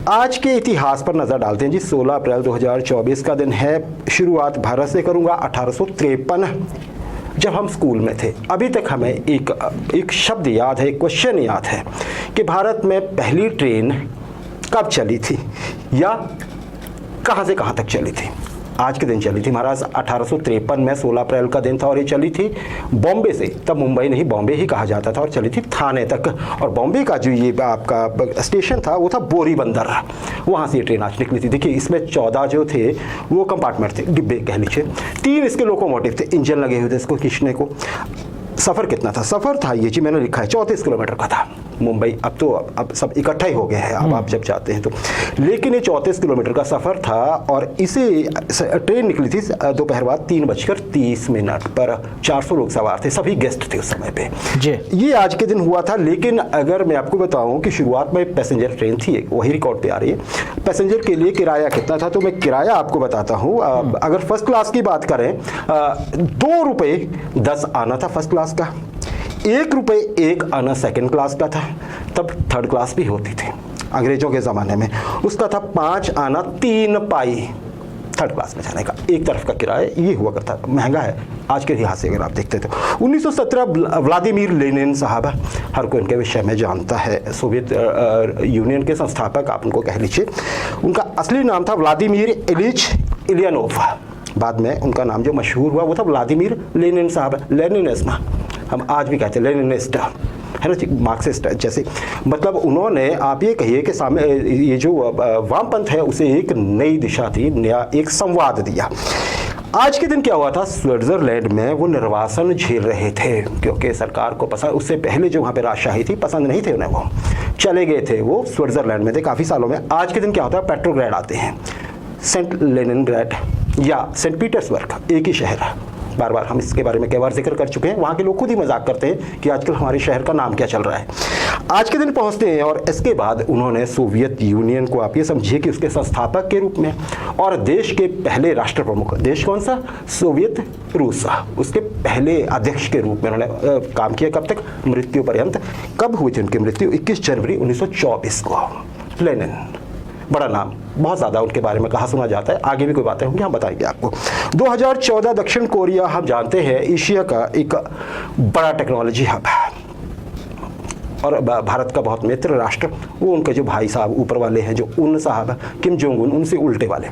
आज के इतिहास पर नज़र डालते हैं जी। 16 अप्रैल 2024 का दिन है। शुरुआत भारत से करूंगा। 1853 जब हम स्कूल में थे, अभी तक हमें एक शब्द याद है, एक क्वेश्चन याद है कि भारत में पहली ट्रेन कब चली थी या कहाँ से कहाँ तक चली थी। आज के दिन चली थी महाराज 1853 में 16 अप्रैल का दिन था और ये चली थी बॉम्बे से, तब मुंबई नहीं बॉम्बे ही कहा जाता था, और चली थी थाने तक। और बॉम्बे का जो ये आपका स्टेशन था वो था बोरी बंदर, वहाँ से ये ट्रेन आज निकली थी। देखिए इसमें 14 जो थे वो कंपार्टमेंट थे, डिब्बे कह लीजिए। 3 इसके लोकोमोटिव थे, इंजन लगे हुए थे इसको खींचने को। सफ़र कितना था? सफ़र था ये जी मैंने लिखा है 34 किलोमीटर का था। मुंबई अब सब इकट्ठा ही हो गए हैं, अब आप जब जाते हैं तो, लेकिन ये 34 किलोमीटर का सफ़र था। और इसे ट्रेन निकली थी दोपहर बाद 3:30 पर। 400 लोग सवार थे, सभी गेस्ट थे उस समय पे जी। ये आज के दिन हुआ था। लेकिन अगर मैं आपको बताऊं कि शुरुआत में पैसेंजर ट्रेन थी, वही रिकॉर्ड पे आ रही है। पैसेंजर के लिए किराया कितना था, तो मैं किराया आपको बताता हूँ। अगर फर्स्ट क्लास की बात करें, 2 रुपये 10 आना था फर्स्ट क्लास का, 1 रुपये 1 आना सेकंड क्लास का था। तब थर्ड क्लास भी होती थी अंग्रेजों के ज़माने में। उसका था 5 आना 3 पाई थर्ड क्लास में जाने का। एक तरफ का किराया ये हुआ करता। महंगा है आज के इतिहास से अगर आप देखते तो। 1917 व्लादिमीर लेनिन साहब, हर कोई इनके विषय में जानता है, सोवियत यूनियन के संस्थापक आप उनको कह लीजिए। उनका असली नाम था व्लादिमीर इलिच इलियानोव। बाद में उनका नाम जो मशहूर हुआ वो था व्लादिमीर लेनिन साहब। लेनिनिस्ट ना हम आज भी कहते हैं, लेनिनिस्ट है ना, मार्क्सिस्ट जैसे। मतलब उन्होंने, आप ये कहिए कि सामने ये जो वामपंथ है उसे एक नई दिशा दी, नया एक संवाद दिया। आज के दिन क्या हुआ था, स्विट्जरलैंड में वो निर्वासन झेल रहे थे क्योंकि सरकार को पसंद, उससे पहले जो वहाँ पे राजशाही थी पसंद नहीं थे उन्हें, वो चले गए थे, वो स्विट्जरलैंड में थे काफ़ी सालों में। आज के दिन क्या होता है, पेट्रोग्राड आते हैं, सेंट लेनिनग्राड या सेंट पीटर्सबर्ग, एक ही शहर है। बार बार हम इसके बारे में कई बार जिक्र कर चुके हैं। वहाँ के लोग खुद ही मजाक करते हैं कि आजकल हमारे शहर का नाम क्या चल रहा है। आज के दिन पहुँचते हैं और इसके बाद उन्होंने सोवियत यूनियन को, आप ये समझिए कि उसके संस्थापक के रूप में और देश के पहले राष्ट्र प्रमुख, देश कौन सा, सोवियत रूस, उसके पहले अध्यक्ष के रूप में उन्होंने काम किया। कब तक, मृत्यु पर्यंत। कब हुई थी उनकी मृत्यु, 21 जनवरी 1924 को। लेनिन, बड़ा नाम, बहुत ज़्यादा उनके बारे में कहा सुना जाता है। आगे भी कोई बातें होंगी, हम बताएंगे आपको। 2014 दक्षिण कोरिया, हम जानते हैं एशिया का एक बड़ा टेक्नोलॉजी हब है और भारत का बहुत मित्र राष्ट्र। वो उनके जो भाई साहब ऊपर वाले हैं, जो उन साहब किम जोंग उन, उनसे उल्टे वाले।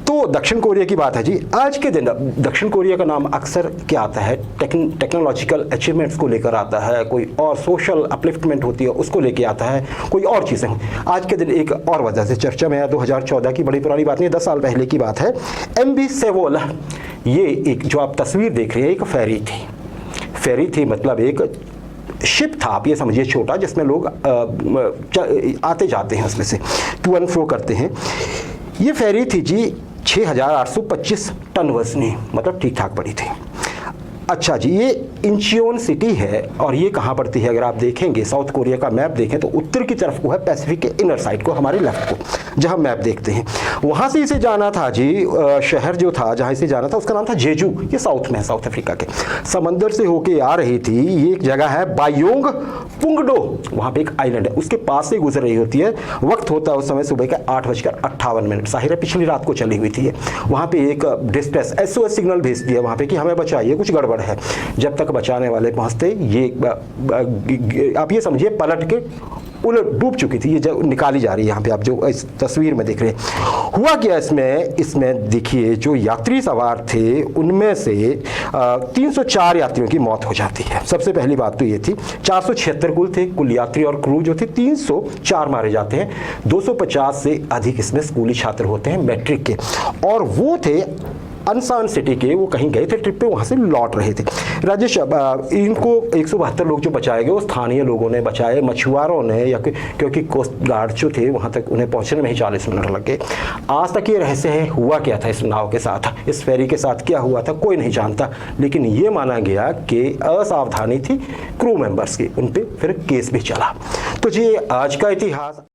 तो दक्षिण कोरिया की बात है जी। आज के दिन दक्षिण कोरिया का नाम अक्सर क्या आता है, टेक्नोलॉजिकल अचीवमेंट्स को लेकर आता है, कोई और सोशल अपलिफ्टमेंट होती है उसको लेकर आता है, कोई और चीज़ें। आज के दिन एक और वजह से चर्चा में है, 2014 की, बड़ी पुरानी बात नहीं, 10 साल पहले की बात है। MV सेवोल, ये एक जो आप तस्वीर देख रहे हैं, एक फेरी थी, मतलब एक शिप था, आप ये समझिए छोटा, जिसमें लोग आते जाते हैं, उसमें से टू एंड फ्रो करते हैं। ये फेरी थी जी 6825 टन वजनी, मतलब ठीक ठाक पड़ी थी। अच्छा जी, ये इंचियोन सिटी है और ये कहाँ पड़ती है, अगर आप देखेंगे साउथ कोरिया का मैप देखें तो उत्तर की तरफ को है, पैसिफिक के इनर साइड को, हमारे लेफ्ट को जहाँ मैप देखते हैं। वहाँ से इसे जाना था जी, शहर जो था जहाँ इसे जाना था उसका नाम था जेजू। ये साउथ में है, साउथ अफ्रीका के। समंदर से होके आ रही थी, ये एक जगह है बायोंग पुंगडो, वहाँ पे एक आइलैंड है, उसके पास से गुजर रही होती है। वक्त होता है उस समय सुबह का 8:58। जाहिर है पिछली रात को चली हुई थी। वहाँ पे एक डिस्ट्रेस SOS सिग्नल भेज दिया वहाँ पे कि हमें बचाइए, कुछ गड़बड़ है। जब तक बचाने वाले पहुंचते, ये आप ये समझिए पलट के उलट डूब चुकी थी। ये निकाली जा रही है यहाँ पे, आप जो इस तस्वीर में देख रहे हैं। हुआ क्या इसमें देखिए, जो यात्री सवार थे उनमें से 304 यात्रियों की मौत हो जाती है। सबसे पहली बात तो ये थी, 476 कुल थे, कुल यात्री और क्रू जो थे 304 मारे जाते हैं। 250 से अधिक इसमें स्कूली छात्र होते हैं, मैट्रिक के, और वो थे अनसान सिटी के। वो कहीं गए थे ट्रिप पे, वहाँ से लौट रहे थे। राजेश, इनको 172 लोग जो बचाए गए वो स्थानीय लोगों ने बचाए, मछुआरों ने, या क्योंकि कोस्ट गार्ड जो थे वहाँ तक उन्हें पहुँचने में ही 40 मिनट लग गए। आज तक ये रहस्य है, हुआ क्या था इस नाव के साथ, इस फेरी के साथ क्या हुआ था, कोई नहीं जानता। लेकिन ये माना गया कि असावधानी थी क्रू मेंबर्स की, उन पर फिर केस भी चला। तो जी आज का इतिहास।